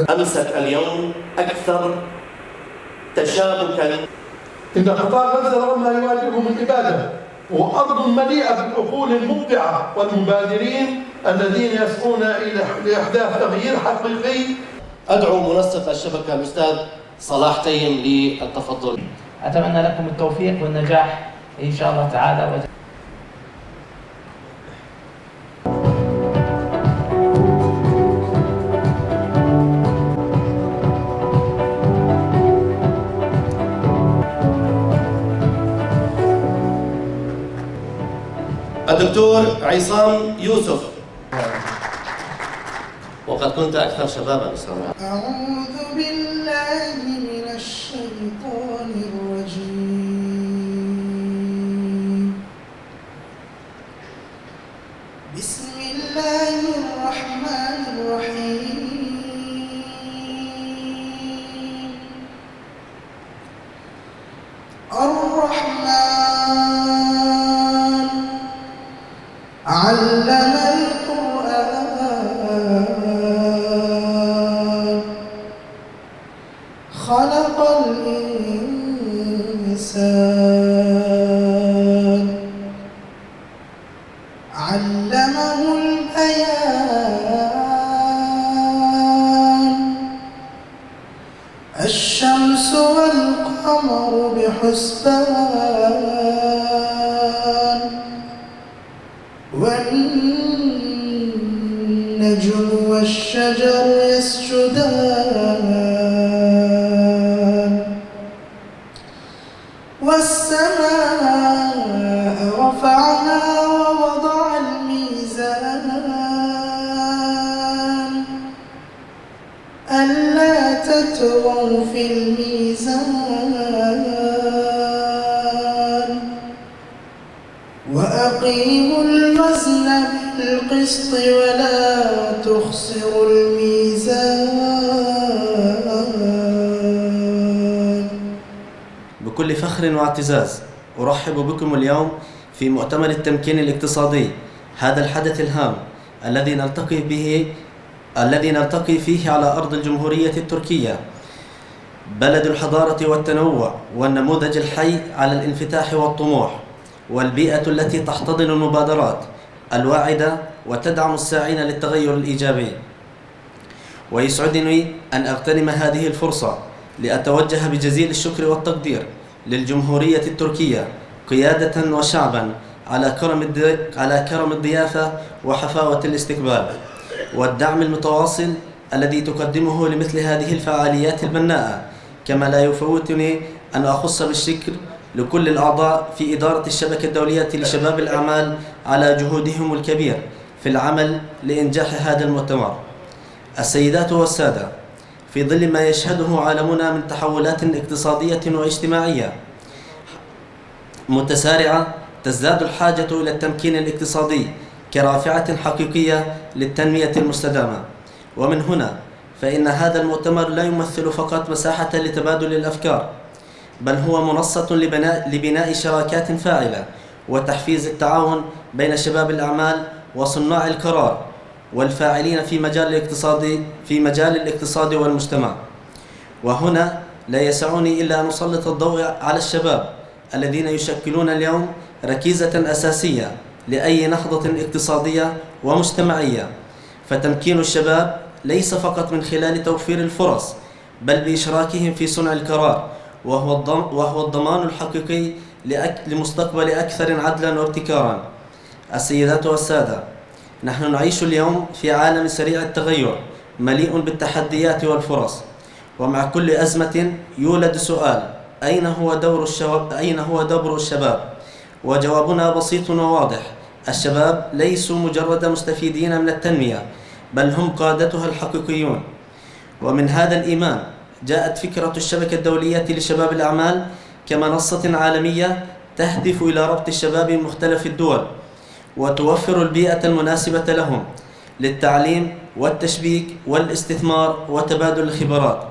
أمست اليوم أكثر تشابكا. إن قطاع غزة رغم ما يواجهه من إبادة وأرض مليئة بالعقول المبدعة والمبادرين الذين يسعون لإحداث تغيير حقيقي. أدعو منسق الشبكة الأستاذ صلاح تيم للتفضل. أتمنى لكم التوفيق والنجاح إن شاء الله تعالى. الدكتور عصام يوسف. وقد كنت أكثر شبابا صراحة. أعوذ بالله من الشيطان الرجيم. بسم الله الرحمن الرحيم. الرحمن علم القرآن خلق الإنسان علمه البيان. الشمس والقمر بحسبان والنجم والشجر يسجدان والسماء رفعها ووضع الميزان ألا تطغوا في الميزان وأقيموا الوزن بالقسط ولا تخسروا الميزان. بكل فخر واعتزاز أرحب بكم اليوم في مؤتمر التمكين الاقتصادي، هذا الحدث الهام الذي نلتقي فيه على أرض الجمهورية التركية، بلد الحضارة والتنوع والنموذج الحي على الانفتاح والطموح، والبيئة التي تحتضن المبادرات الواعدة وتدعم الساعين للتغير الإيجابي. ويسعدني أن أغتنم هذه الفرصة لأتوجه بجزيل الشكر والتقدير للجمهورية التركية قيادة وشعبا على كرم الضيافة وحفاوة الاستقبال والدعم المتواصل الذي تقدمه لمثل هذه الفعاليات البناءة. كما لا يفوتني أن أخص بالشكر لكل الأعضاء في إدارة الشبكة الدولية لشباب الأعمال على جهودهم الكبير في العمل لإنجاح هذا المؤتمر. السيدات والسادة، في ظل ما يشهده عالمنا من تحولات اقتصادية واجتماعية متسارعة، تزداد الحاجة إلى التمكين الاقتصادي كرافعة حقيقية للتنمية المستدامة. ومن هنا فإن هذا المؤتمر لا يمثل فقط مساحة لتبادل الأفكار، بل هو منصة لبناء شراكات فاعلة وتحفيز التعاون بين شباب الأعمال وصناع القرار والفاعلين في مجال الاقتصاد والمجتمع. وهنا لا يسعني إلا أن أسلط الضوء على الشباب الذين يشكلون اليوم ركيزة أساسية لأي نهضة اقتصادية ومجتمعية. فتمكين الشباب ليس فقط من خلال توفير الفرص، بل بإشراكهم في صنع القرار، وهو الضمان الحقيقي لمستقبل أكثر عدلا وابتكارا. السيدات والسادة، نحن نعيش اليوم في عالم سريع التغير مليء بالتحديات والفرص، ومع كل أزمة يولد سؤال: أين هو دور الشباب؟ وجوابنا بسيط وواضح: الشباب ليسوا مجرد مستفيدين من التنمية، بل هم قادتها الحقيقيون. ومن هذا الإيمان جاءت فكرة الشبكة الدولية لشباب الأعمال كمنصة عالمية تهدف إلى ربط الشباب من مختلف الدول وتوفر البيئة المناسبة لهم للتعليم والتشبيك والاستثمار وتبادل الخبرات.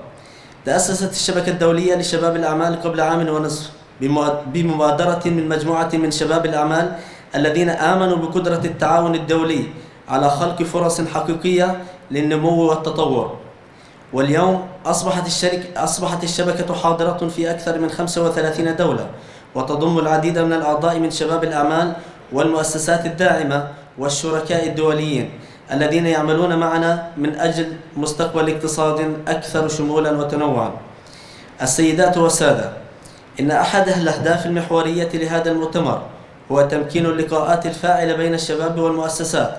تأسست الشبكة الدولية لشباب الأعمال قبل عام ونصف بمبادرة من مجموعة من شباب الأعمال الذين آمنوا بقدرة التعاون الدولي على خلق فرص حقيقية للنمو والتطور. واليوم أصبحت الشبكة حاضرة في أكثر من 35 دولة، وتضم العديد من الأعضاء من شباب الأعمال والمؤسسات الداعمة والشركاء الدوليين الذين يعملون معنا من أجل مستقبل اقتصاد أكثر شمولا وتنوعا. السيدات والسادة، إن أحد الأهداف المحورية لهذا المؤتمر هو تمكين اللقاءات الفاعلة بين الشباب والمؤسسات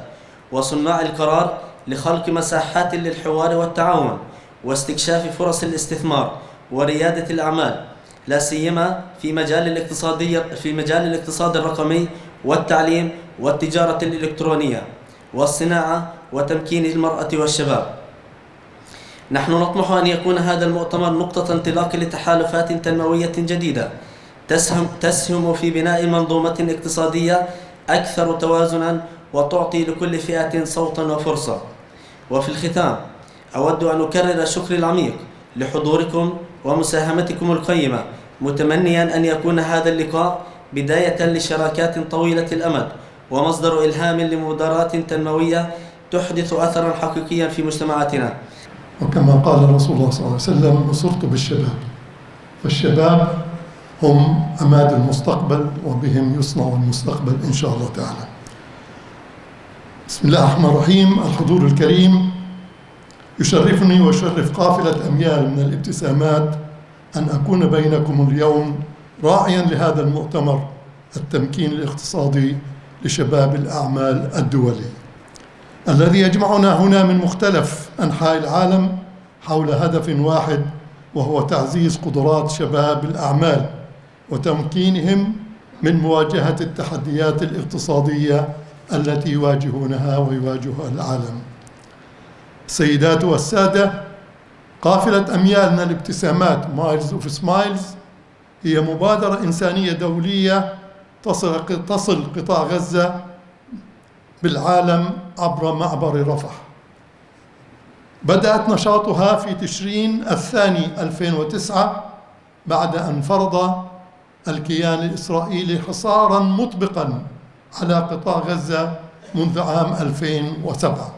وصناع القرار لخلق مساحات للحوار والتعاون واستكشاف فرص الاستثمار وريادة الأعمال، لا سيما في مجال الاقتصاد الرقمي والتعليم والتجارة الإلكترونية والصناعة وتمكين المرأة والشباب. نحن نطمح أن يكون هذا المؤتمر نقطة انطلاق لتحالفات تنموية جديدة تسهم في بناء منظومة اقتصادية أكثر توازنا وتعطي لكل فئة صوتا وفرصة. وفي الختام أود أن أكرر الشكر العميق لحضوركم ومساهمتكم القيمة، متمنيا أن يكون هذا اللقاء بداية لشراكات طويلة الأمد ومصدر إلهام لمبادرات تنموية تحدث أثرا حقيقيا في مجتمعاتنا. وكما قال رسول الله صلى الله عليه وسلم: نصرت بالشباب، فالشباب هم عماد المستقبل وبهم يصنع المستقبل إن شاء الله تعالى. بسم الله الرحمن الرحيم. الحضور الكريم، يشرفني ويشرف قافلة أميال من الابتسامات أن أكون بينكم اليوم راعيا لهذا المؤتمر التمكين الاقتصادي لشباب الأعمال الدولي الذي يجمعنا هنا من مختلف أنحاء العالم حول هدف واحد، وهو تعزيز قدرات شباب الأعمال وتمكينهم من مواجهة التحديات الاقتصادية التي يواجهونها ويواجهها العالم. السيدات والسادة، قافلة أميال من الابتسامات مايلز أوف سمايلز هي مبادرة إنسانية دولية تصل قطاع غزة بالعالم عبر معبر رفح. بدأت نشاطها في تشرين الثاني 2009 بعد أن فرض الكيان الإسرائيلي حصاراً مطبقاً على قطاع غزة منذ عام 2007.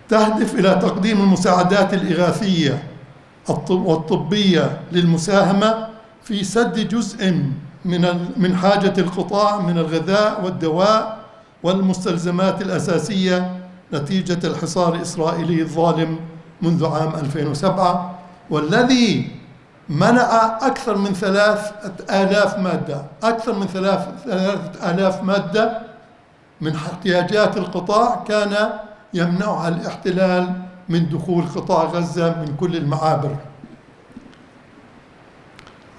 تهدف إلى تقديم المساعدات الإغاثية والطبية للمساهمة في سد جزء من حاجة القطاع من الغذاء والدواء والمستلزمات الأساسية نتيجة الحصار الإسرائيلي الظالم منذ عام 2007، والذي منع أكثر من 3000 مادة من احتياجات القطاع كان يمنعها الاحتلال من دخول قطاع غزة من كل المعابر.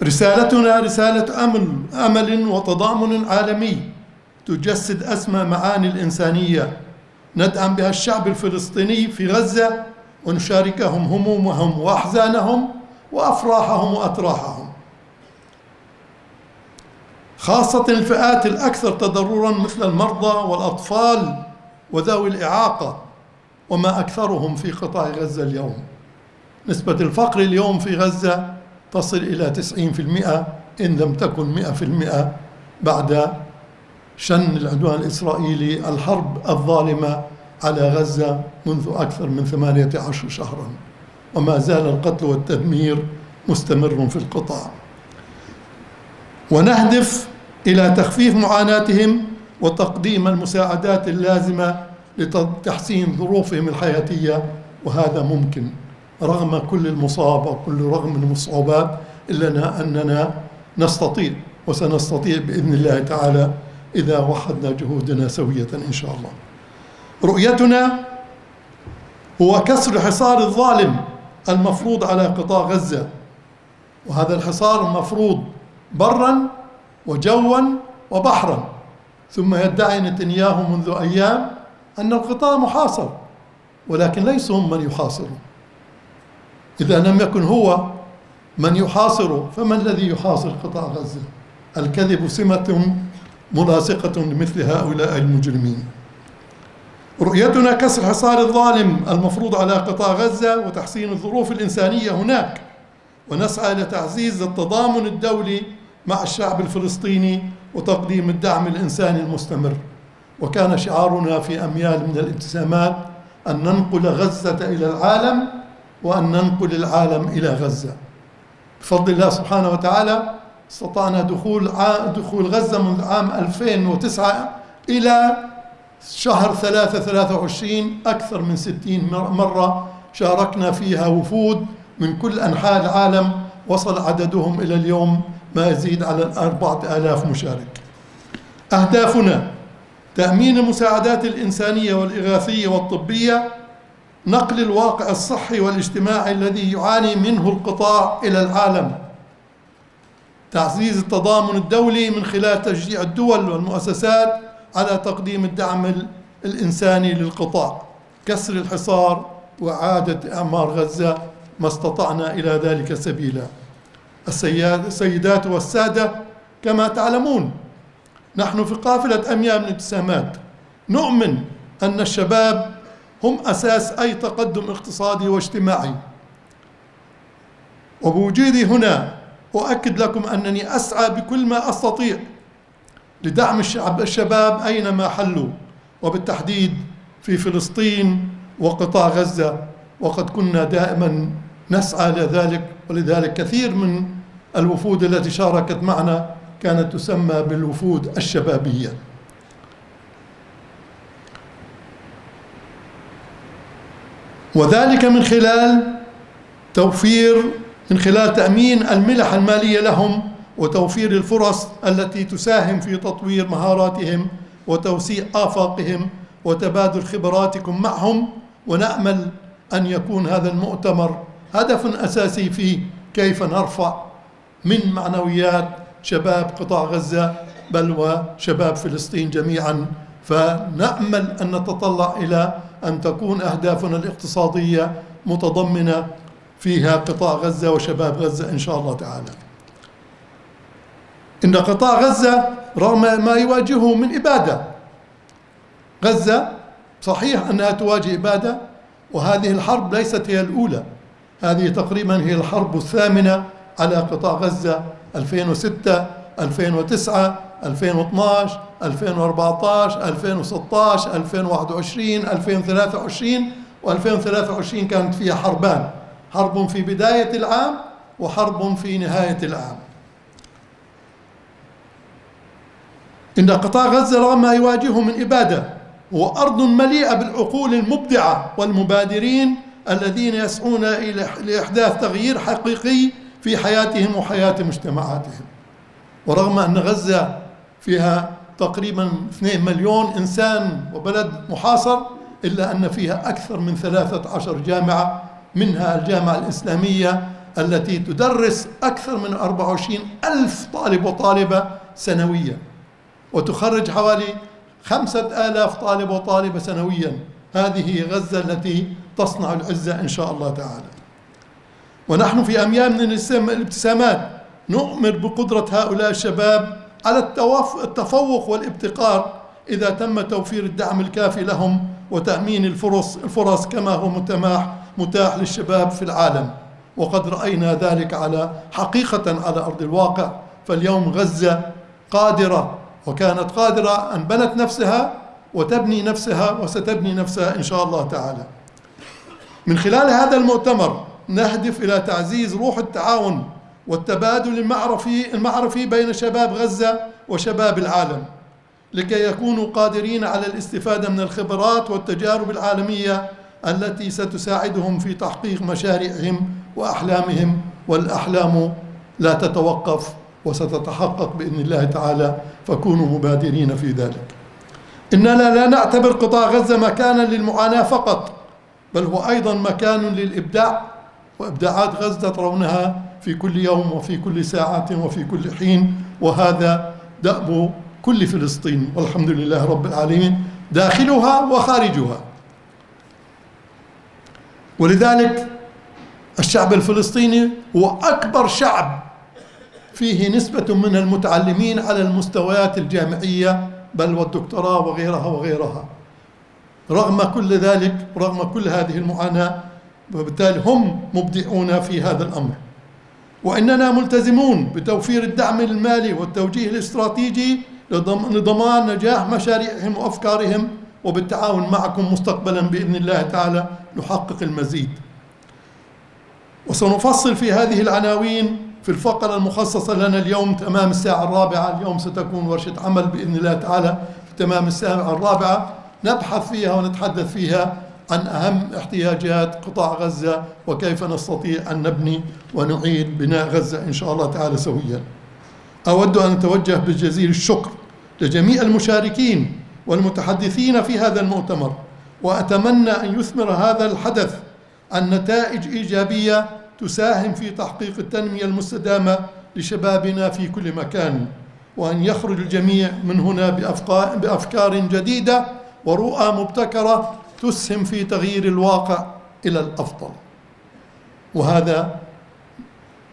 رسالتنا رسالة أمل وتضامن عالمي تجسد أسمى معاني الإنسانية ندعم بها الشعب الفلسطيني في غزة ونشاركهم همومهم وأحزانهم وأفراحهم وأتراحهم، خاصة الفئات الأكثر تضرراً مثل المرضى والأطفال وذوي الإعاقة، وما أكثرهم في قطاع غزة اليوم. نسبة الفقر اليوم في غزة تصل إلى 90% إن لم تكن 100% بعد شن العدوان الإسرائيلي الحرب الظالمة على غزة منذ أكثر من 18 شهراً، وما زال القتل والتدمير مستمر في القطاع. ونهدف إلى تخفيف معاناتهم وتقديم المساعدات اللازمة لتحسين ظروفهم الحياتية، وهذا ممكن رغم كل المصاب رغم الصعوبات، إلا أننا نستطيع وسنستطيع بإذن الله تعالى إذا وحدنا جهودنا سوية إن شاء الله. رؤيتنا هو كسر حصار الظالم المفروض على قطاع غزة، وهذا الحصار مفروض برا وجوا وبحرا. ثم يدعي نتنياهو منذ أيام أن القطاع محاصر، ولكن ليس هم من يحاصروا. إذا لم يكن هو من يحاصر فمن الذي يحاصر قطاع غزة؟ الكذب سمة ملاصقة لمثل هؤلاء المجرمين. رؤيتنا كسر الحصار الظالم المفروض على قطاع غزة وتحسين الظروف الإنسانية هناك، ونسعى إلى تعزيز التضامن الدولي مع الشعب الفلسطيني وتقديم الدعم الإنساني المستمر. وكان شعارنا في أميال من الابتسامات أن ننقل غزة إلى العالم وأن ننقل العالم إلى غزة. بفضل الله سبحانه وتعالى استطعنا دخول غزة منذ عام 2009 إلى شهر 3/23 أكثر من 60 مرة شاركنا فيها وفود من كل أنحاء العالم، وصل عددهم إلى اليوم ما يزيد على 4000 مشارك. أهدافنا: تأمين المساعدات الإنسانية والإغاثية والطبية، نقل الواقع الصحي والاجتماعي الذي يعاني منه القطاع إلى العالم، تعزيز التضامن الدولي من خلال تشجيع الدول والمؤسسات على تقديم الدعم الإنساني للقطاع، كسر الحصار وإعادة إعمار غزة ما استطعنا إلى ذلك سبيلا. السيدات والسادة، كما تعلمون نحن في قافلة أميال من الابتسامات نؤمن أن الشباب هم أساس أي تقدم اقتصادي واجتماعي، وبوجودي هنا أؤكد لكم أنني أسعى بكل ما أستطيع لدعم الشباب أينما حلوا، وبالتحديد في فلسطين وقطاع غزة، وقد كنا دائما نسعى لذلك. ولذلك كثير من الوفود التي شاركت معنا كانت تسمى بالوفود الشبابية. وذلك من خلال تأمين المنح المالية لهم، وتوفير الفرص التي تساهم في تطوير مهاراتهم وتوسيع آفاقهم وتبادل خبراتكم معهم. ونأمل أن يكون هذا المؤتمر هدف أساسي في كيف نرفع من معنويات شباب قطاع غزة بل وشباب فلسطين جميعا. فنأمل أن نتطلع إلى أن تكون أهدافنا الاقتصادية متضمنة فيها قطاع غزة وشباب غزة إن شاء الله تعالى. إن قطاع غزة رغم ما يواجهه من إبادة، غزة صحيح أنها تواجه إبادة، وهذه الحرب ليست هي الأولى، هذه تقريبا هي الحرب الثامنة على قطاع غزة: 2006 2009 2012 2014 2016 2021 2023 و2023 كانت فيها حربان، حرب في بداية العام وحرب في نهاية العام. إن قطاع غزة رغم ما يواجهه من إبادة هو أرض مليئة بالعقول المبدعة والمبادرين الذين يسعون لإحداث تغيير حقيقي في حياتهم وحياة مجتمعاتهم. ورغم أن غزة فيها تقريبا 2 مليون إنسان وبلد محاصر، إلا أن فيها أكثر من 13 جامعة، منها الجامعة الإسلامية التي تدرس أكثر من 24,000 طالب وطالبة سنويا، وتخرج حوالي 5,000 طالب وطالبة سنويا. هذه غزة التي تصنع العزة إن شاء الله تعالى. ونحن في أميال من الابتسامات نؤمن بقدرة هؤلاء الشباب على التفوق والابتكار إذا تم توفير الدعم الكافي لهم وتأمين الفرص كما هو متاح للشباب في العالم. وقد رأينا ذلك حقيقة على أرض الواقع. فاليوم غزة قادرة، وكانت قادرة أن بنت نفسها وتبني نفسها وستبني نفسها إن شاء الله تعالى. من خلال هذا المؤتمر نهدف إلى تعزيز روح التعاون والتبادل المعرفي بين شباب غزة وشباب العالم، لكي يكونوا قادرين على الاستفادة من الخبرات والتجارب العالمية التي ستساعدهم في تحقيق مشاريعهم وأحلامهم. والأحلام لا تتوقف وستتحقق بإذن الله تعالى، فكونوا مبادرين في ذلك. إننا لا نعتبر قطاع غزة مكانا للمعاناة فقط، بل هو أيضا مكان للإبداع، وإبداعات غزة ترونها في كل يوم وفي كل ساعة وفي كل حين، وهذا دأب كل فلسطين والحمد لله رب العالمين داخلها وخارجها. ولذلك الشعب الفلسطيني هو أكبر شعب فيه نسبة من المتعلمين على المستويات الجامعية بل والدكتوراه وغيرها وغيرها. رغم كل ذلك، رغم كل هذه المعاناة، وبالتالي هم مبدعون في هذا الأمر. وإننا ملتزمون بتوفير الدعم المالي والتوجيه الاستراتيجي لضمان نجاح مشاريعهم وأفكارهم، وبالتعاون معكم مستقبلا بإذن الله تعالى نحقق المزيد. وسنفصل في هذه العناوين في الفقرة المخصصة لنا اليوم تمام الساعة 4. اليوم ستكون ورشة عمل بإذن الله تعالى في تمام الساعة 4 نبحث فيها ونتحدث فيها عن أهم احتياجات قطاع غزة وكيف نستطيع أن نبني ونعيد بناء غزة إن شاء الله تعالى سويا. أود أن أتوجه بجزيل الشكر لجميع المشاركين والمتحدثين في هذا المؤتمر، وأتمنى أن يثمر هذا الحدث عن نتائج إيجابية تساهم في تحقيق التنمية المستدامة لشبابنا في كل مكان، وأن يخرج الجميع من هنا بأفكار جديدة ورؤى مبتكرة تسهم في تغيير الواقع إلى الأفضل. وهذا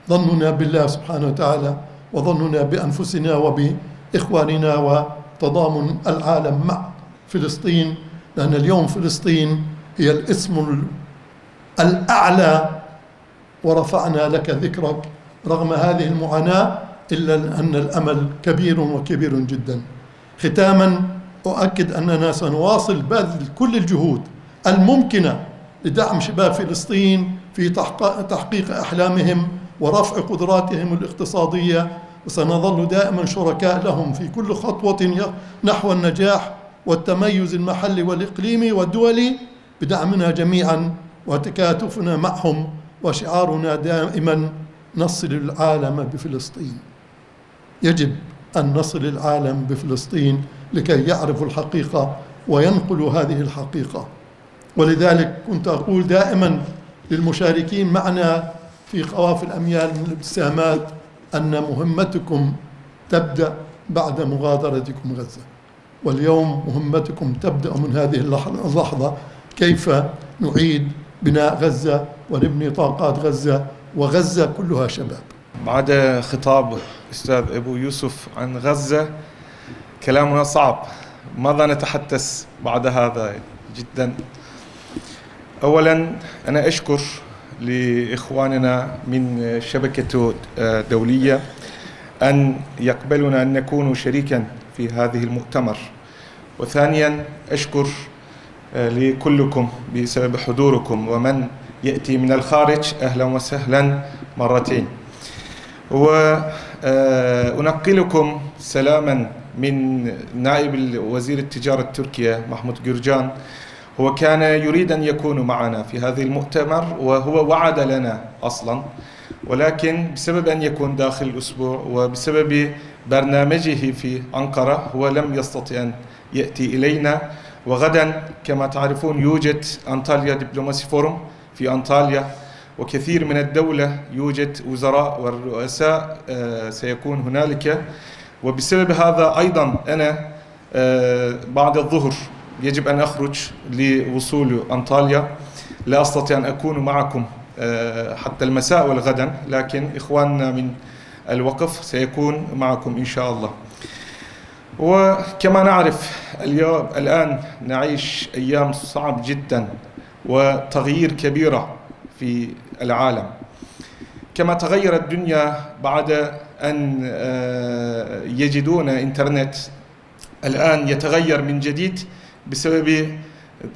ظننا بالله سبحانه وتعالى، وظننا بأنفسنا وبإخواننا، وتضامن العالم مع فلسطين، لأن اليوم فلسطين هي الاسم الأعلى ورفعنا لك ذكرك رغم هذه المعاناة، إلا أن الأمل كبير وكبير جدا. ختاما أؤكد أننا سنواصل بذل كل الجهود الممكنة لدعم شباب فلسطين في تحقيق أحلامهم ورفع قدراتهم الاقتصادية، وسنظل دائما شركاء لهم في كل خطوة نحو النجاح والتميز المحلي والإقليمي والدولي، بدعمنا جميعا وتكاتفنا معهم، وشعارنا دائما نصل العالم بفلسطين. يجب أن نصل العالم بفلسطين لكي يعرفوا الحقيقة وينقلوا هذه الحقيقة. ولذلك كنت أقول دائما للمشاركين معنا في قوافل الأميال من الابتسامات أن مهمتكم تبدأ بعد مغادرتكم غزة، واليوم مهمتكم تبدأ من هذه اللحظة، كيف نعيد بناء غزة ونبني طاقات غزة، وغزة كلها شباب. بعد خطاب أستاذ أبو يوسف عن غزة كلامنا صعب، ماذا نتحدث بعد هذا جدا. أولا أنا أشكر لإخواننا من شبكة دولية أن يقبلنا أن نكون شريكا في هذه المؤتمر، وثانيا أشكر لكلكم بسبب حضوركم، ومن يأتي من الخارج أهلا وسهلا مرتين. وأنقلكم سلاما من نائب وزير التجارة التركية محمود جرجان. هو كان يريد أن يكون معنا في هذه المؤتمر، وهو وعد لنا أصلا، ولكن بسبب أن يكون داخل الأسبوع وبسبب برنامجه في أنقرة هو لم يستطيع أن يأتي إلينا. وغدا كما تعرفون يوجد أنطاليا دبلوماسي فورم في أنطاليا، وكثير من الدولة يوجد وزراء والرؤساء سيكون هنالك. وبسبب هذا أيضا أنا بعد الظهر يجب أن أخرج لوصول أنطاليا، لا أستطيع أن أكون معكم حتى المساء والغدا، لكن إخواننا من الوقف سيكون معكم إن شاء الله. وكما نعرف الآن نعيش أيام صعب جدا وتغيير كبيرة في العالم. كما تغير الدنيا بعد أن يجدون إنترنت، الآن يتغير من جديد بسبب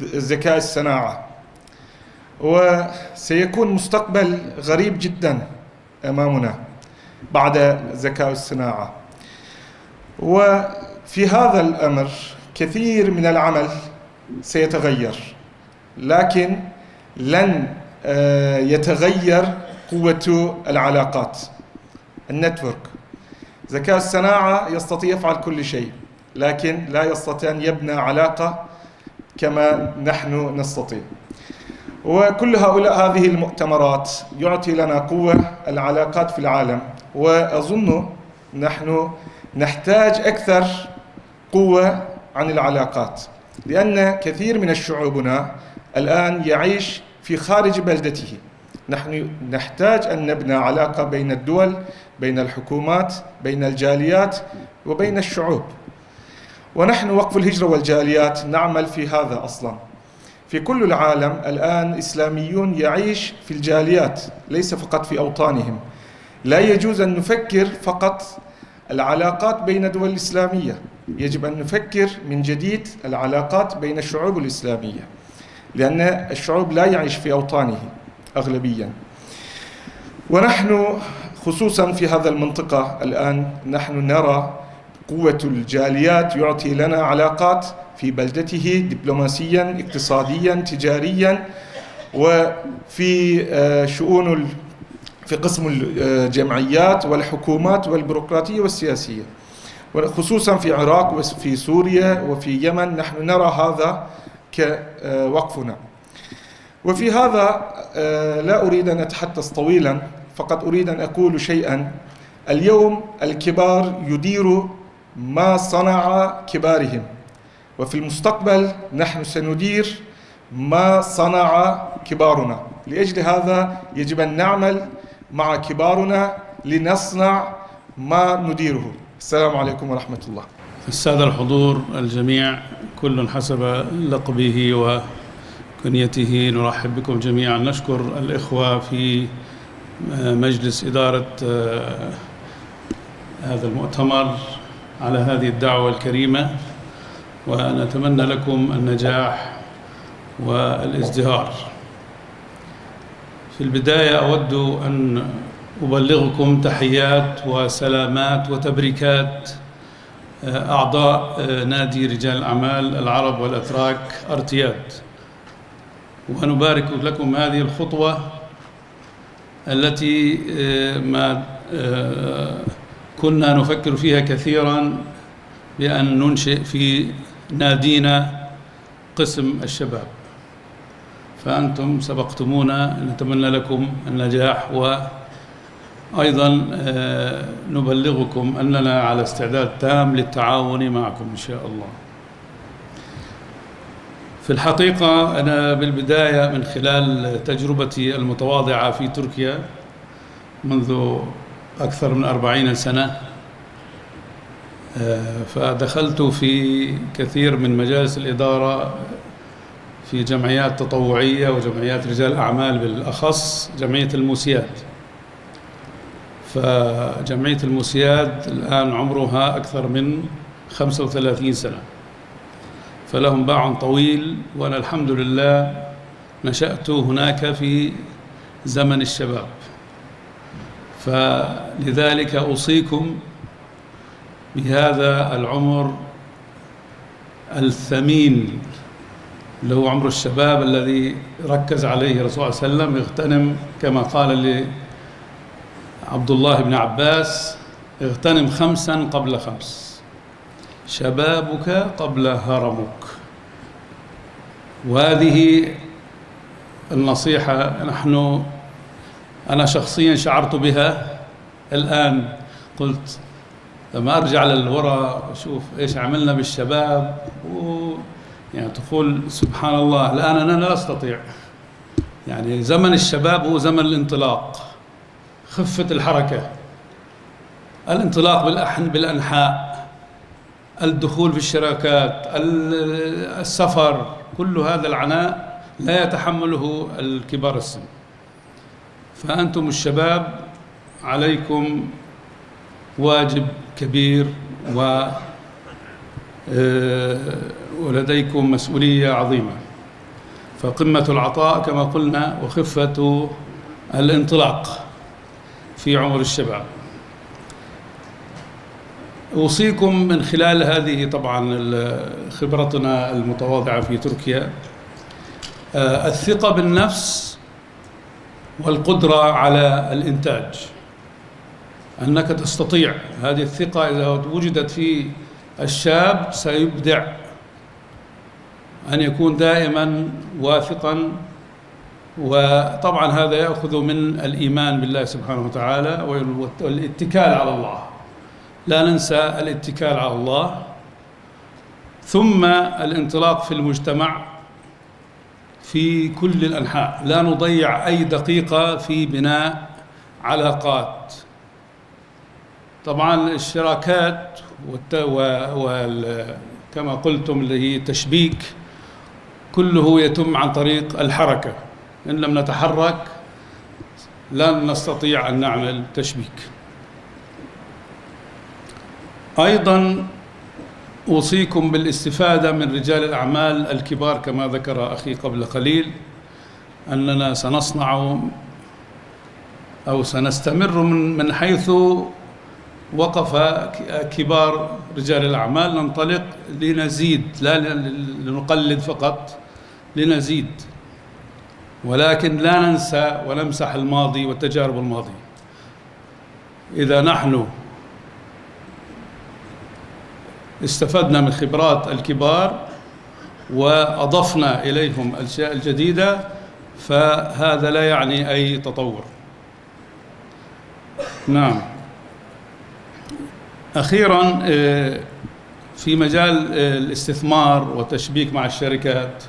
الذكاء الصناعي، وسيكون مستقبل غريب جدا أمامنا بعد الذكاء الصناعي. وفي هذا الأمر كثير من العمل سيتغير، لكن لن يتغير قوة العلاقات، النتورك. الذكاء الصناعي يستطيع يفعل كل شيء، لكن لا يستطيع أن يبنى علاقة كما نحن نستطيع. وكل هذه المؤتمرات يعطي لنا قوة العلاقات في العالم، وأظن نحن نحتاج أكثر قوة عن العلاقات، لأن كثير من شعوبنا الآن يعيش في خارج بلدته. نحن نحتاج أن نبني علاقة بين الدول، بين الحكومات، بين الجاليات وبين الشعوب. ونحن وقف الهجرة والجاليات نعمل في هذا أصلا، في كل العالم الآن إسلاميون يعيش في الجاليات ليس فقط في أوطانهم. لا يجوز أن نفكر فقط العلاقات بين الدول الإسلامية، يجب أن نفكر من جديد العلاقات بين الشعوب الإسلامية، لأن الشعوب لا يعيش في أوطانه أغلبيا. ونحن خصوصا في هذا المنطقة الآن نحن نرى قوة الجاليات يعطي لنا علاقات في بلدته دبلوماسيا، اقتصاديا، تجاريا، وفي في قسم الجمعيات والحكومات والبيروقراطية والسياسية، وخصوصا في العراق وفي سوريا وفي يمن نحن نرى هذا كوقفنا. وفي هذا لا أريد أن أتحدث طويلا، فقط أريد أن أقول شيئا. اليوم الكبار يديروا ما صنع كبارهم، وفي المستقبل نحن سندير ما صنع كبارنا. لأجل هذا يجب أن نعمل مع كبارنا لنصنع ما نديره. السلام عليكم ورحمة الله. السادة الحضور الجميع، كل حسب لقبه وكنيته، نرحب بكم جميعا. نشكر الإخوة في مجلس إدارة هذا المؤتمر على هذه الدعوة الكريمة، ونتمنى لكم النجاح والازدهار. في البداية أود أن أبلغكم تحيات وسلامات وتبريكات أعضاء نادي رجال الأعمال العرب والأتراك أرتياد، ونبارك لكم هذه الخطوة التي ما كنا نفكر فيها كثيرا بأن ننشئ في نادينا قسم الشباب، فأنتم سبقتمونا. نتمنى لكم النجاح، وأيضا نبلغكم أننا على استعداد تام للتعاون معكم إن شاء الله. في الحقيقة أنا بالبداية من خلال تجربتي المتواضعة في تركيا منذ أكثر من 40 سنة، فدخلت في كثير من مجالس الإدارة في جمعيات تطوعية وجمعيات رجال أعمال، بالأخص جمعية الموسياد. فجمعية الموسياد الآن عمرها أكثر من 35 سنة، فلهم باع طويل، وأنا الحمد لله نشأت هناك في زمن الشباب. فلذلك أوصيكم بهذا العمر الثمين اللي هو عمر الشباب الذي ركز عليه الرسول صلى الله عليه وسلم. اغتنم كما قال لعبد الله بن عباس: اغتنم 5 قبل 5، شبابك قبل هرمك. وهذه النصيحة أنا شخصيا شعرت بها الآن. قلت لما أرجع للوراء أشوف إيش عملنا بالشباب، يعني تقول سبحان الله. الآن أنا لا أستطيع، يعني زمن الشباب هو زمن الانطلاق، خفة الحركة، الانطلاق بالأنحاء، الدخول في الشراكات، السفر، كل هذا العناء لا يتحمله الكبار السن. فأنتم الشباب عليكم واجب كبير، ولديكم مسؤولية عظيمة. فقمة العطاء كما قلنا، وخفة الانطلاق في عمر الشباب. أوصيكم من خلال هذه طبعا خبرتنا المتواضعة في تركيا الثقة بالنفس والقدرة على الإنتاج، أنك تستطيع. هذه الثقة إذا وجدت في الشاب سيبدع، أن يكون دائما واثقا. وطبعا هذا يأخذ من الإيمان بالله سبحانه وتعالى والاتكال على الله. لا ننسى الاتكال على الله، ثم الانطلاق في المجتمع في كل الأنحاء. لا نضيع أي دقيقة في بناء علاقات. طبعا الشراكات كما قلتم اللي هي تشبيك كله يتم عن طريق الحركة. إن لم نتحرك لن نستطيع أن نعمل تشبيك. أيضا أوصيكم بالاستفادة من رجال الأعمال الكبار كما ذكر أخي قبل قليل، أننا سنصنع أو سنستمر من حيث وقف كبار رجال الأعمال، ننطلق لنزيد، لا لنقلد فقط، لنزيد، ولكن لا ننسى ونمسح الماضي والتجارب الماضية. إذا نحن استفدنا من خبرات الكبار وأضفنا إليهم الأشياء الجديدة فهذا لا يعني أي تطور. نعم. أخيراً في مجال الاستثمار والتشبيك مع الشركات،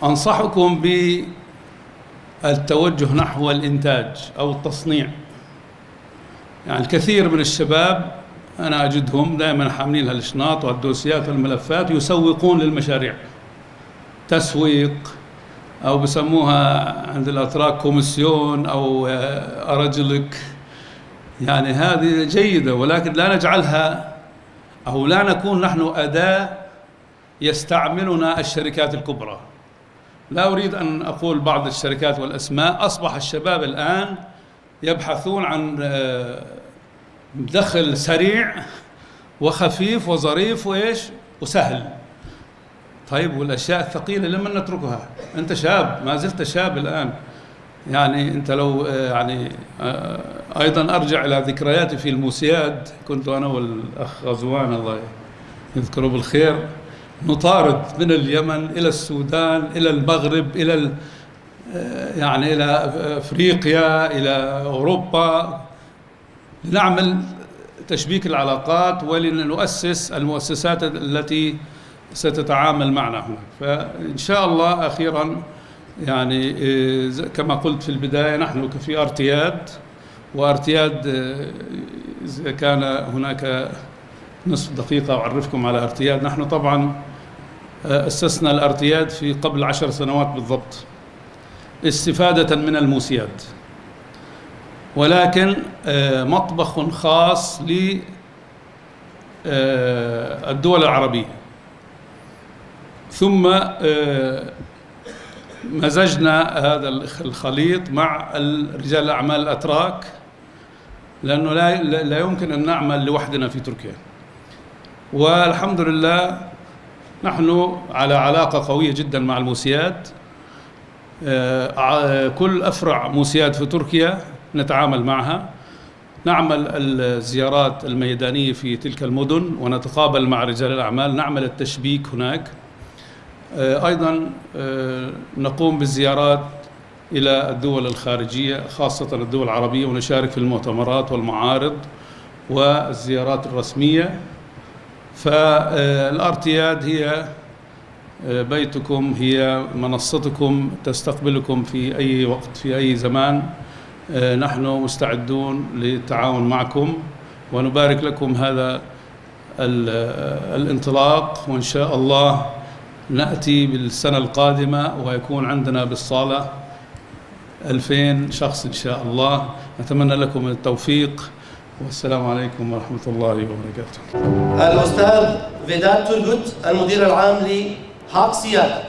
أنصحكم بالتوجه نحو الإنتاج أو التصنيع. يعني الكثير من الشباب أنا أجدهم دائما حاملين هالشناط والدوسيات والملفات يسوقون للمشاريع، تسويق أو بسموها عند الأتراك كوميسيون أو أرجلك. يعني هذه جيدة، ولكن لا نجعلها أو لا نكون نحن أداة يستعملنا الشركات الكبرى. لا أريد أن أقول بعض الشركات والأسماء. أصبح الشباب الآن يبحثون عن دخل سريع وخفيف وظريف وإيش وسهل. طيب والأشياء الثقيلة لمن نتركها؟ أنت شاب، ما زلت شاب الآن. يعني أنت لو يعني أيضا أرجع إلى ذكرياتي في الموسياد، كنت أنا والأخ غزوان الله يذكره بالخير نطارد من اليمن إلى السودان إلى المغرب إلى يعني إلى أفريقيا إلى أوروبا، لنعمل تشبيك العلاقات ولنؤسس المؤسسات التي ستتعامل معنا هنا. فإن شاء الله أخيرا يعني كما قلت في البداية، نحن في ارتياد، وارتياد إذا كان هناك نصف دقيقة أعرفكم على ارتياد. نحن طبعا أسسنا الارتياد في قبل 10 سنوات بالضبط استفادة من الموسياد، ولكن مطبخ خاص للدول العربية. ثم مزجنا هذا الخليط مع رجال الأعمال الأتراك، لأنه لا يمكن أن نعمل لوحدنا في تركيا. والحمد لله نحن على علاقة قوية جدا مع الموسياد. كل أفرع موسياد في تركيا نتعامل معها، نعمل الزيارات الميدانية في تلك المدن ونتقابل مع رجال الأعمال، نعمل التشبيك هناك. أيضا نقوم بالزيارات إلى الدول الخارجية خاصة الدول العربية، ونشارك في المؤتمرات والمعارض والزيارات الرسمية. فالارتياد هي بيتكم، هي منصتكم تستقبلكم في أي وقت في أي زمان. نحن مستعدون للتعاون معكم ونبارك لكم هذا الانطلاق، وإن شاء الله نأتي بالسنة القادمة ويكون عندنا بالصالة 2000 شخص إن شاء الله. نتمنى لكم التوفيق، والسلام عليكم ورحمة الله وبركاته. الأستاذ فيدات تورغوت المدير العام لهاك سيادة.